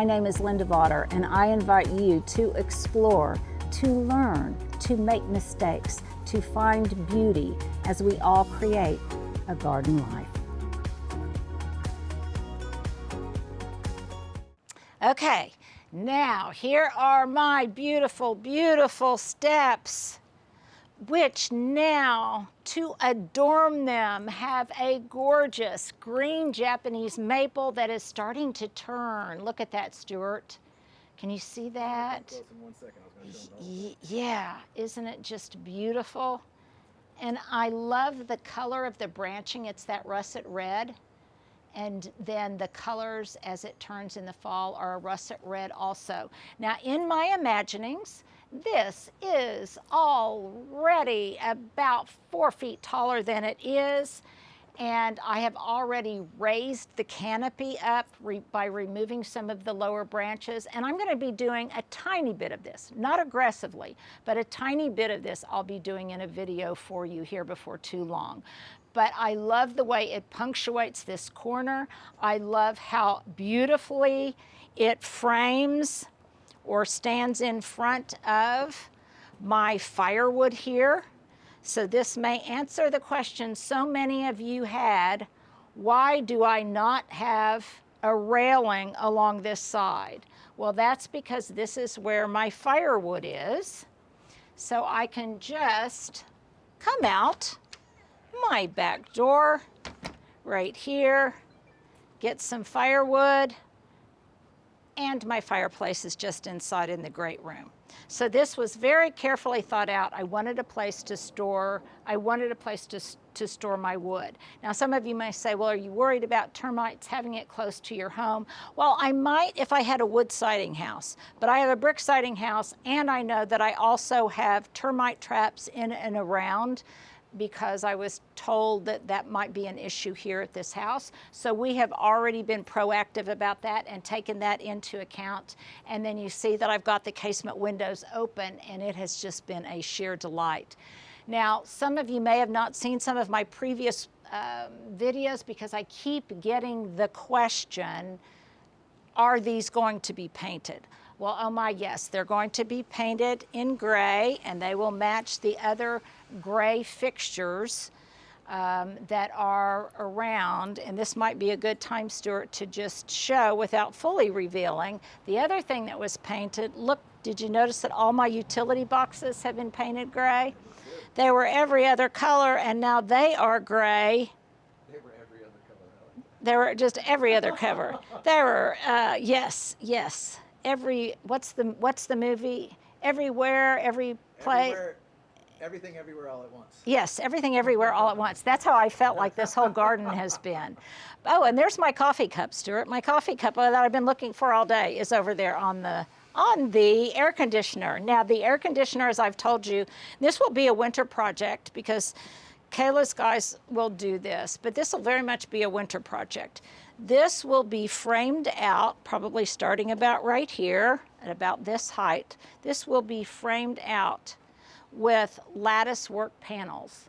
My name is Linda Vaughter, and I invite you to explore, to learn, to make mistakes, to find beauty as we all create a garden life. Okay, now here are my beautiful, beautiful steps, which now, to adorn them, have a gorgeous green Japanese maple that is starting to turn. Look at that, Stuart. Can you see that? Yeah, isn't it just beautiful? And I love the color of the branching. It's that russet red. And then the colors as it turns in the fall are a russet red also. Now, in my imaginings, this is already about 4 feet taller than it is. And I have already raised the canopy up by removing some of the lower branches. And I'm going to be doing a tiny bit of this, not aggressively, but a tiny bit of this I'll be doing in a video for you here before too long. But I love the way it punctuates this corner. I love how beautifully it frames or stands in front of my firewood here. So this may answer the question so many of you had, why do I not have a railing along this side? Well, that's because this is where my firewood is. So I can just come out my back door right here, get some firewood, and my fireplace is just inside in the great room. So this was very carefully thought out. I wanted a place to store, to store my wood. Now, some of you may say, well, are you worried about termites having it close to your home? Well, I might if I had a wood siding house, but I have a brick siding house, and I know that I also have termite traps in and around, because I was told that that might be an issue here at this house. So we have already been proactive about that and taken that into account. And then you see that I've got the casement windows open, and it has just been a sheer delight. Now, some of you may have not seen some of my previous videos, because I keep getting the question, are these going to be painted? Well, oh my, yes, they're going to be painted in gray, and they will match the other gray fixtures that are around. And this might be a good time, Stuart, to just show without fully revealing. The other thing that was painted, look, did you notice that all my utility boxes have been painted gray? They were every other color, and now they are gray. They were every other color. They were just every other cover. They were, yes. What's the movie? Everywhere, every place. Everything everywhere all at once. Yes, everything everywhere all at once. That's how I felt like this whole garden has been. Oh, and there's my coffee cup, Stuart. My coffee cup that I've been looking for all day is over there on the air conditioner. Now, the air conditioner, as I've told you, this will be a winter project, because Kayla's guys will do this, but this will very much be a winter project. This will be framed out, probably starting about right here at about this height. This will be framed out with lattice work panels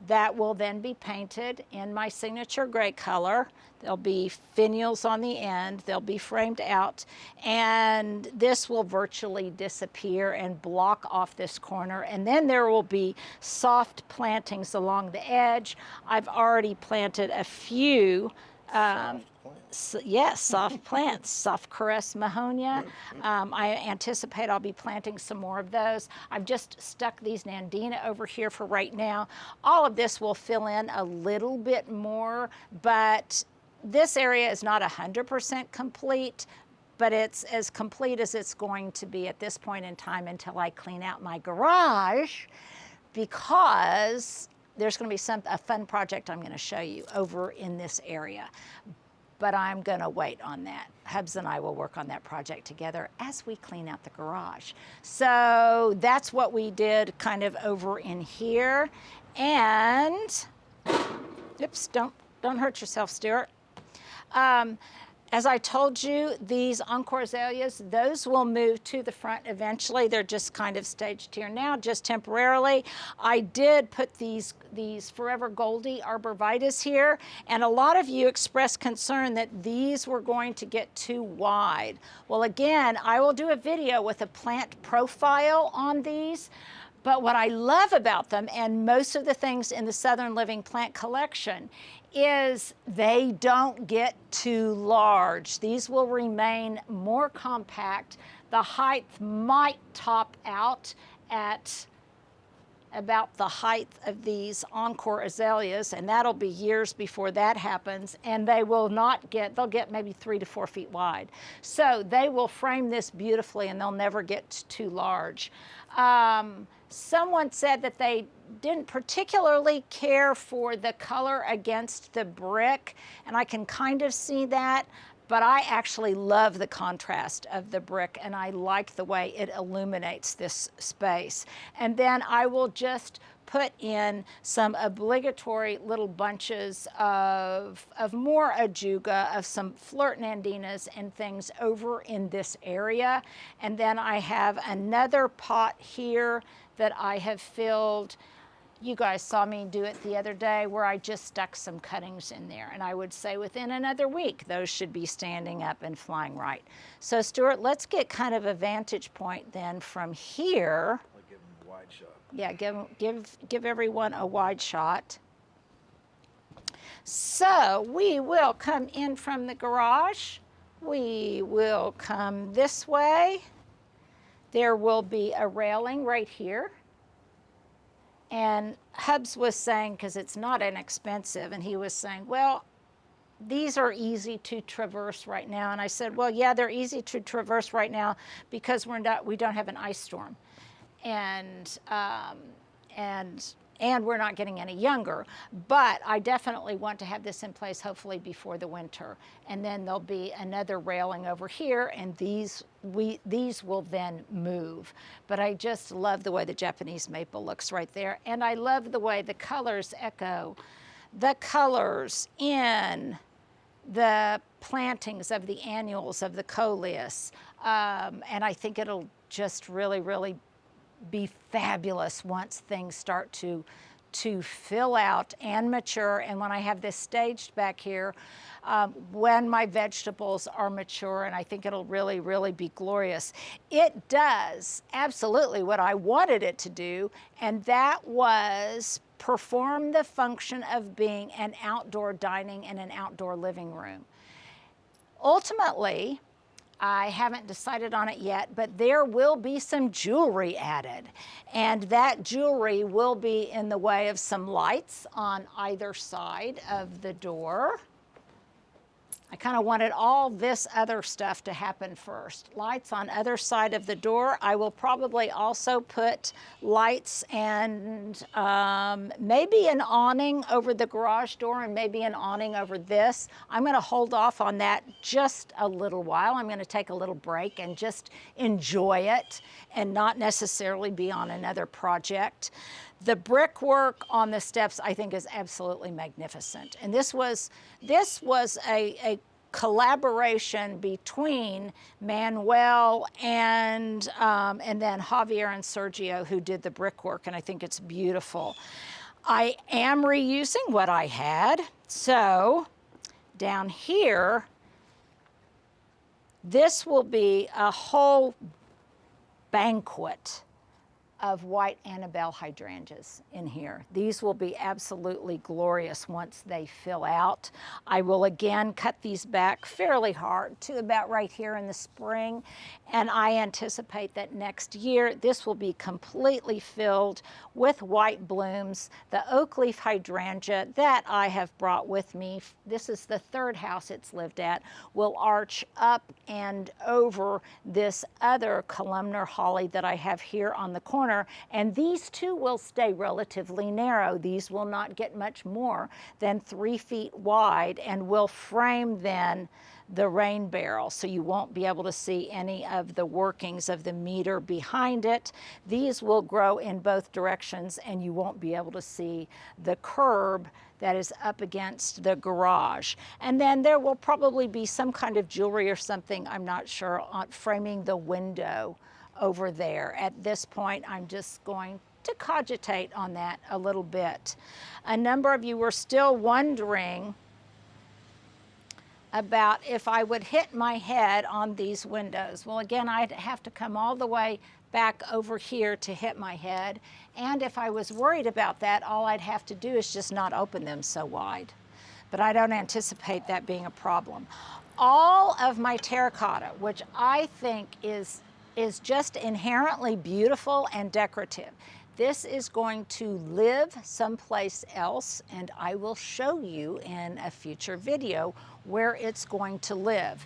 that will then be painted in my signature gray color. There'll be finials on the end. They'll be framed out, and this will virtually disappear and block off this corner. And then there will be soft plantings along the edge. I've already planted a few yes, soft plants, soft caress mahonia. I anticipate I'll be planting some more of those. I've just stuck these Nandina over here for right now. All of this will fill in a little bit more, but this area is not 100% complete, but it's as complete as it's going to be at this point in time until I clean out my garage, because there's going to be a fun project I'm going to show you over in this area. But I'm going to wait on that. Hubs and I will work on that project together as we clean out the garage. So that's what we did kind of over in here. And, oops, don't hurt yourself, Stuart. as I told you, these Encore azaleas, those will move to the front eventually. They're just kind of staged here now, just temporarily. I did put these Forever Goldie arborvitaes here, and a lot of you expressed concern that these were going to get too wide. Well, again, I will do a video with a plant profile on these. But what I love about them, and most of the things in the Southern Living Plant Collection, is they don't get too large. These will remain more compact. The height might top out at about the height of these Encore azaleas, and that'll be years before that happens, and they will not get, they'll get maybe 3 to 4 feet wide. So they will frame this beautifully, and they'll never get too large. Someone said that they didn't particularly care for the color against the brick, and I can kind of see that, but I actually love the contrast of the brick, and I like the way it illuminates this space. And then I will just put in some obligatory little bunches of more ajuga, of some flirt nandinas and things over in this area. And then I have another pot here that I have filled. You guys saw me do it the other day where I just stuck some cuttings in there, and I would say within another week those should be standing up and flying right. So Stuart, let's get kind of a vantage point then from here. I'll give them a wide shot. Yeah, give everyone a wide shot. So we will come in from the garage. We will come this way. There will be a railing right here. And Hubs was saying, because it's not inexpensive, and he was saying, well, these are easy to traverse right now. And I said, well, yeah, they're easy to traverse right now because we don't have an ice storm. And we're not getting any younger. But I definitely want to have this in place hopefully before the winter. And then there'll be another railing over here, and these will then move. But I just love the way the Japanese maple looks right there. And I love the way the colors echo the colors in the plantings of the annuals of the coleus. And I think it'll just really, really be fabulous once things start to fill out and mature. And when I have this staged back here, when my vegetables are mature, and I think it'll really, really be glorious. It does absolutely what I wanted it to do, and that was perform the function of being an outdoor dining and an outdoor living room. Ultimately, I haven't decided on it yet, but there will be some jewelry added. And that jewelry will be in the way of some lights on either side of the door. I kind of wanted all this other stuff to happen first. Lights on other side of the door. I will probably also put lights and maybe an awning over the garage door and maybe an awning over this. I'm going to hold off on that just a little while. I'm going to take a little break and just enjoy it and not necessarily be on another project. The brickwork on the steps, I think, is absolutely magnificent. And this was a collaboration between Manuel and then Javier and Sergio, who did the brickwork, and I think it's beautiful. I am reusing what I had. So down here, this will be a whole banquet of white Annabelle hydrangeas in here. These will be absolutely glorious once they fill out. I will again cut these back fairly hard to about right here in the spring, and I anticipate that next year this will be completely filled with white blooms. The oak leaf hydrangea that I have brought with me, this is the third house it's lived at, will arch up and over this other columnar holly that I have here on the corner. corner, and these two will stay relatively narrow. These will not get much more than 3 feet wide, and will frame then the rain barrel, so you won't be able to see any of the workings of the meter behind it. These will grow in both directions, and you won't be able to see the curb that is up against the garage. And then there will probably be some kind of jewelry or something, I'm not sure, framing the window over there. At this point, I'm just going to cogitate on that a little bit. A number of you were still wondering about if I would hit my head on these windows. Well, again, I'd have to come all the way back over here to hit my head. And if I was worried about that, all I'd have to do is just not open them so wide. But I don't anticipate that being a problem. All of my terracotta, which I think is just inherently beautiful and decorative, this is going to live someplace else, and I will show you in a future video where it's going to live.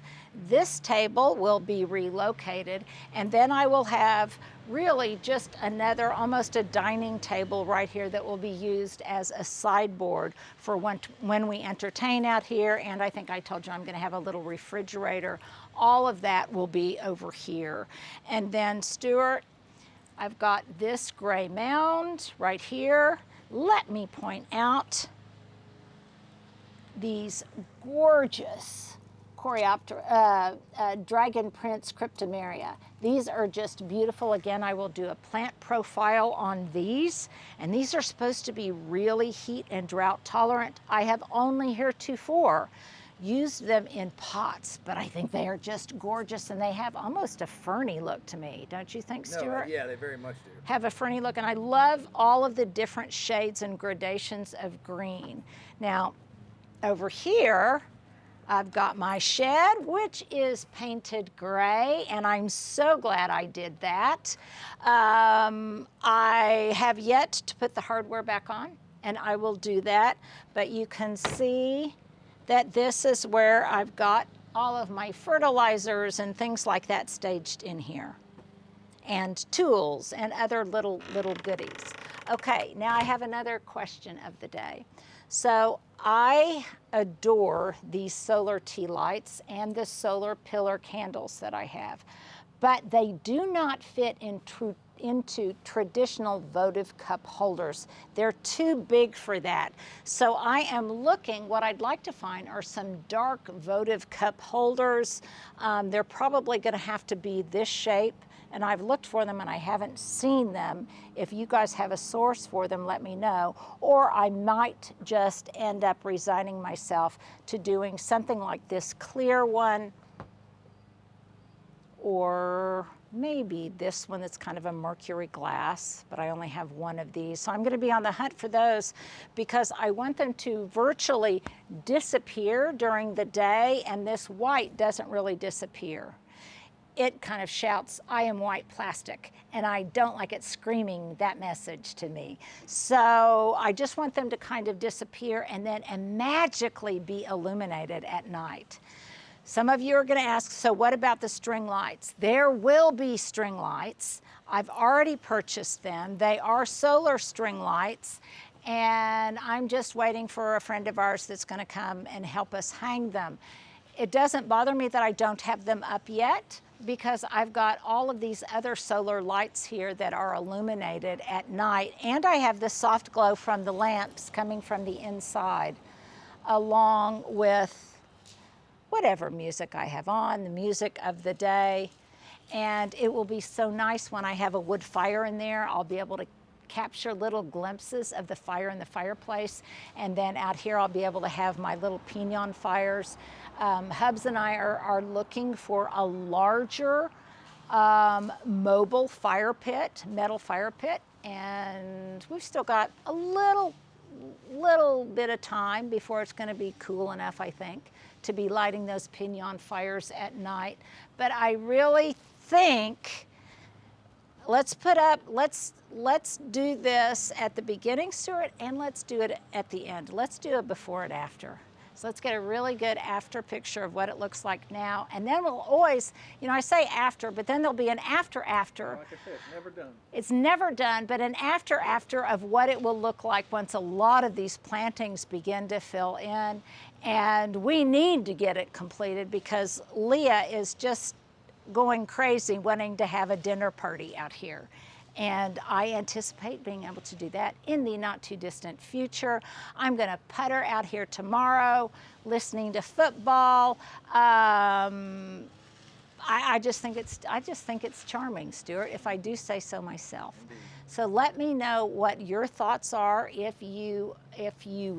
This table will be relocated, and then I will have really just another, almost a dining table right here that will be used as a sideboard for when we entertain out here. And I think I told you I'm going to have a little refrigerator. All of that will be over here. And then Stuart, I've got this gray mound right here. Let me point out these gorgeous Dragon Prince Cryptomeria. These are just beautiful. Again, I will do a plant profile on these, and these are supposed to be really heat and drought tolerant. I have only heretofore used them in pots, but I think they are just gorgeous, and they have almost a ferny look to me. Don't you think, Stuart? No, yeah, they very much do. Have a ferny look, and I love all of the different shades and gradations of green. Now, over here, I've got my shed, which is painted gray, and I'm so glad I did that. I have yet to put the hardware back on, and I will do that, but you can see that this is where I've got all of my fertilizers and things like that staged in here, and tools and other little goodies. Okay, now I have another question of the day. So I adore these solar tea lights and the solar pillar candles that I have, but they do not fit into traditional votive cup holders. They're too big for that. So I am looking, what I'd like to find are some dark votive cup holders. They're probably gonna have to be this shape, and I've looked for them and I haven't seen them. If you guys have a source for them, let me know. Or I might just end up resigning myself to doing something like this clear one, or maybe this one that's kind of a mercury glass, but I only have one of these. So I'm gonna be on the hunt for those because I want them to virtually disappear during the day, and this white doesn't really disappear. It kind of shouts, "I am white plastic," and I don't like it screaming that message to me. So I just want them to kind of disappear and then magically be illuminated at night. Some of you are going to ask, so what about the string lights? There will be string lights. I've already purchased them. They are solar string lights, and I'm just waiting for a friend of ours that's going to come and help us hang them. It doesn't bother me that I don't have them up yet, because I've got all of these other solar lights here that are illuminated at night, and I have the soft glow from the lamps coming from the inside, along with whatever music I have on, the music of the day. And it will be so nice when I have a wood fire in there. I'll be able to capture little glimpses of the fire in the fireplace. And then out here, I'll be able to have my little pinon fires. Hubs and I are looking for a larger mobile fire pit, metal fire pit. And we've still got a little bit of time before it's going to be cool enough, I think, to be lighting those pinon fires at night. But I really think let's do this at the beginning, Stuart, and let's do it at the end. Let's do a before and after. So let's get a really good after picture of what it looks like now. And then we'll always, you know, I say after, but then there'll be an after. Like I said, it's never done. It's never done, but an after of what it will look like once a lot of these plantings begin to fill in. And we need to get it completed because Leah is just going crazy wanting to have a dinner party out here. And I anticipate being able to do that in the not too distant future. I'm gonna putter out here tomorrow, listening to football. I just think it's charming, Stuart, if I do say so myself. Indeed. So let me know what your thoughts are if you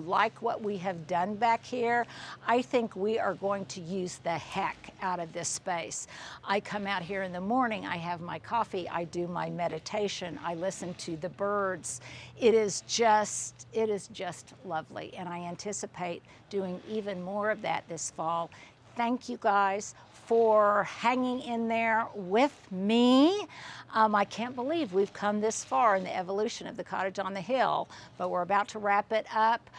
like what we have done back here. I think we are going to use the heck out of this space. I come out here in the morning, I have my coffee, I do my meditation, I listen to the birds. It is just lovely, and I anticipate doing even more of that this fall. Thank you guys for hanging in there with me. I can't believe we've come this far in the evolution of the Cottage on the Hill, but we're about to wrap it up.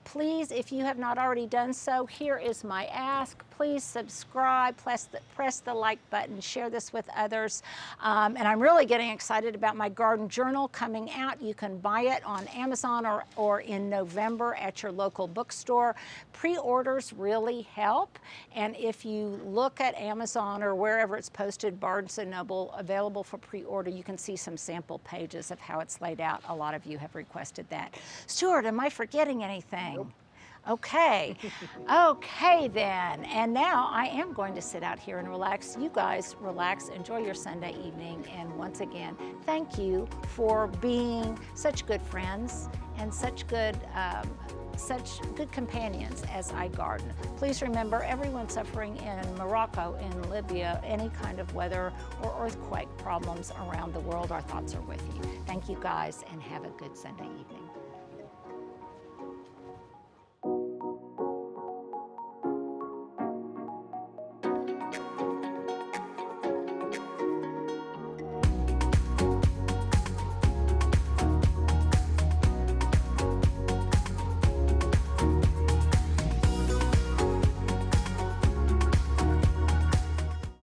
Please, if you have not already done so, here is my ask. Please subscribe, press the like button, share this with others. And I'm really getting excited about my garden journal coming out. You can buy it on Amazon or in November at your local bookstore. Pre-orders really help. And if you look at Amazon or wherever it's posted, Barnes & Noble, available for pre-order, you can see some sample pages of how it's laid out. A lot of you have requested that. Stuart, am I forgetting anything? Nope. Okay, okay then. And now I am going to sit out here and relax. You guys relax, enjoy your Sunday evening. And once again, thank you for being such good friends and such good companions as I garden. Please remember, everyone suffering in Morocco, in Libya, any kind of weather or earthquake problems around the world, our thoughts are with you. Thank you guys, and have a good Sunday evening.